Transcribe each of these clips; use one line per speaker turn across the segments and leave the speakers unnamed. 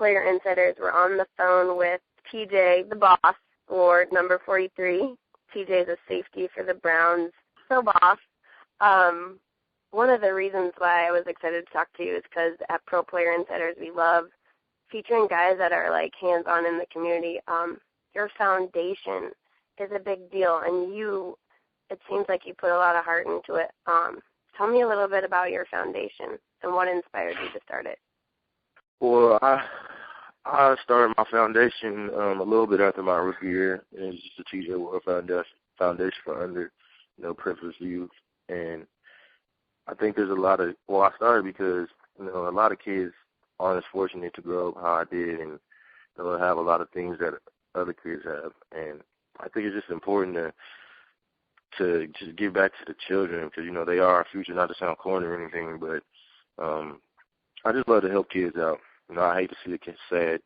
ProPlayer Insiders. We're on the phone with TJ, the boss, Ward number 43. TJ is a safety for the Browns. So, boss, one of the reasons why I was excited to talk to you is because at ProPlayer Insiders we love featuring guys that are, like, hands-on in the community. Your foundation is a big deal, and it seems like you put a lot of heart into it. Tell me a little bit about your foundation and what inspired you to start it.
Well, I started my foundation a little bit after my rookie year, and it's just the TJ Ward Foundation for privileged youth. And I think there's I started because, a lot of kids aren't as fortunate to grow up how I did and have a lot of things that other kids have. And I think it's just important to just give back to the children because, they are our future, not to sound corny or anything, but I just love to help kids out. I hate to see a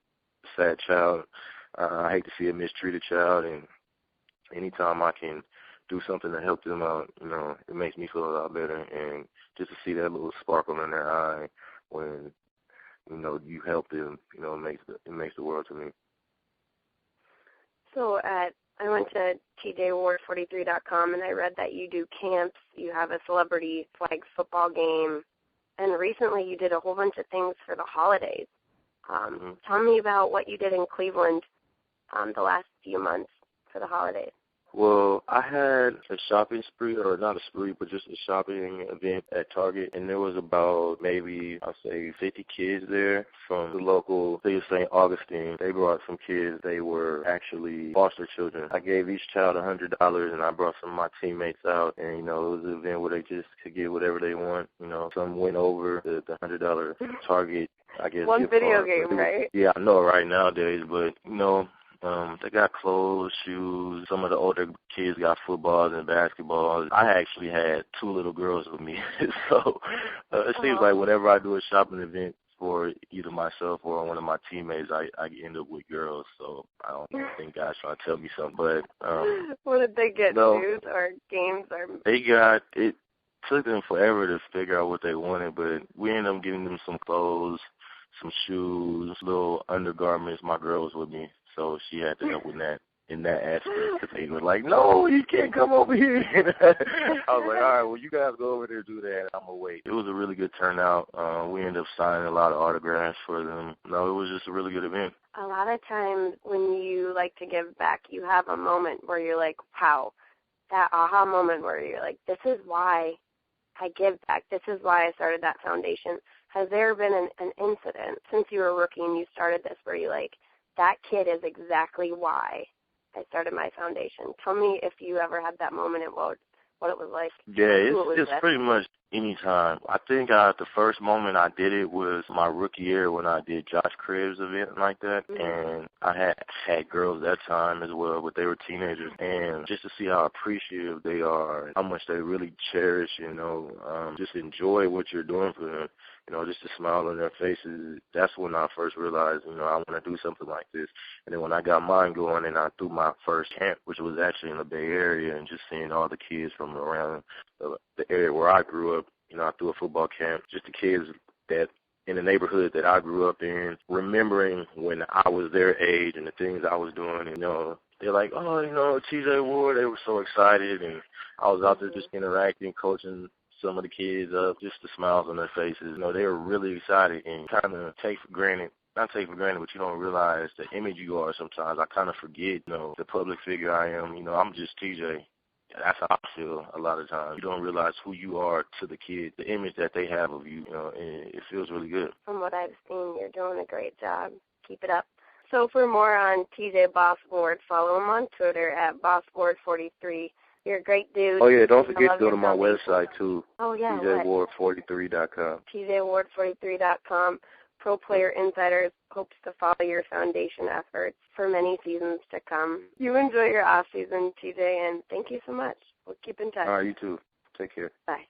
sad child. I hate to see a mistreated child, and anytime I can do something to help them out, it makes me feel a lot better. And just to see that little sparkle in their eye when, you help them, it makes the world to me.
So I went to tjward43.com, and I read that you do camps, you have a celebrity flag football game, and recently you did a whole bunch of things for the holidays. Tell me about what you did in Cleveland the last few months for the holidays.
Well, I had a shopping spree, or not a spree, but just a shopping event at Target, and there was about maybe, I'll say, 50 kids there from the local city of St. Augustine. They brought some kids. They were actually foster children. I gave each child $100, and I brought some of my teammates out, and, it was an event where they just could get whatever they want. Some went over the $100 Target, I guess.
One video game, right?
Yeah, I know right nowadays, but, they got clothes, shoes. Some of the older kids got footballs and basketballs. I actually had 2 little girls with me. So it seems like whenever I do a shopping event for either myself or one of my teammates, I end up with girls. So I don't think guys trying to tell me something. But
what did they get, shoes or games?
It took them forever to figure out what they wanted, but we ended up giving them some clothes, some shoes, little undergarments. My girl was with me. So she had to help with that in that aspect because they were like, no, you can't come over here. I was like, all right, well, you guys go over there and do that. I'm going to wait. It was a really good turnout. We ended up signing a lot of autographs for them. No, it was just a really good event.
A lot of times when you like to give back, you have a moment where you're like, wow, that aha moment where you're like, this is why I give back. This is why I started that foundation. Has there been an incident since you were a rookie and you started this where you like, that kid is exactly why I started my foundation? Tell me if you ever had that moment and what it was like.
Yeah, it's pretty much any time. I think the first moment I did it was my rookie year when I did Josh Cribbs' event like that. And I had girls that time as well, but they were teenagers. And just to see how appreciative they are and how much they really cherish, just enjoy what you're doing for them. Just the smile on their faces, that's when I first realized, I want to do something like this. And then when I got mine going and I threw my first camp, which was actually in the Bay Area, and just seeing all the kids from around the area where I grew up, I threw a football camp, just the kids that in the neighborhood that I grew up in, remembering when I was their age and the things I was doing, they're like, oh, TJ Ward, they were so excited, and I was out there just interacting, coaching some of the kids up, just the smiles on their faces. They were really excited and kind of not take for granted, but you don't realize the image you are sometimes. I kind of forget, the public figure I am. I'm just TJ. That's how I feel a lot of times. You don't realize who you are to the kids, the image that they have of you, and it feels really good.
From what I've seen, you're doing a great job. Keep it up. So for more on TJ Boss Ward, follow him on Twitter at BossWard43. You're a great dude.
Oh, yeah, don't forget to go to my website, too.
Oh, yeah,
tjward43.com.
tjward43.com. ProPlayer Insiders hopes to follow your foundation efforts for many seasons to come. You enjoy your off-season, TJ, and thank you so much. We'll keep in touch.
All right, you too. Take care.
Bye.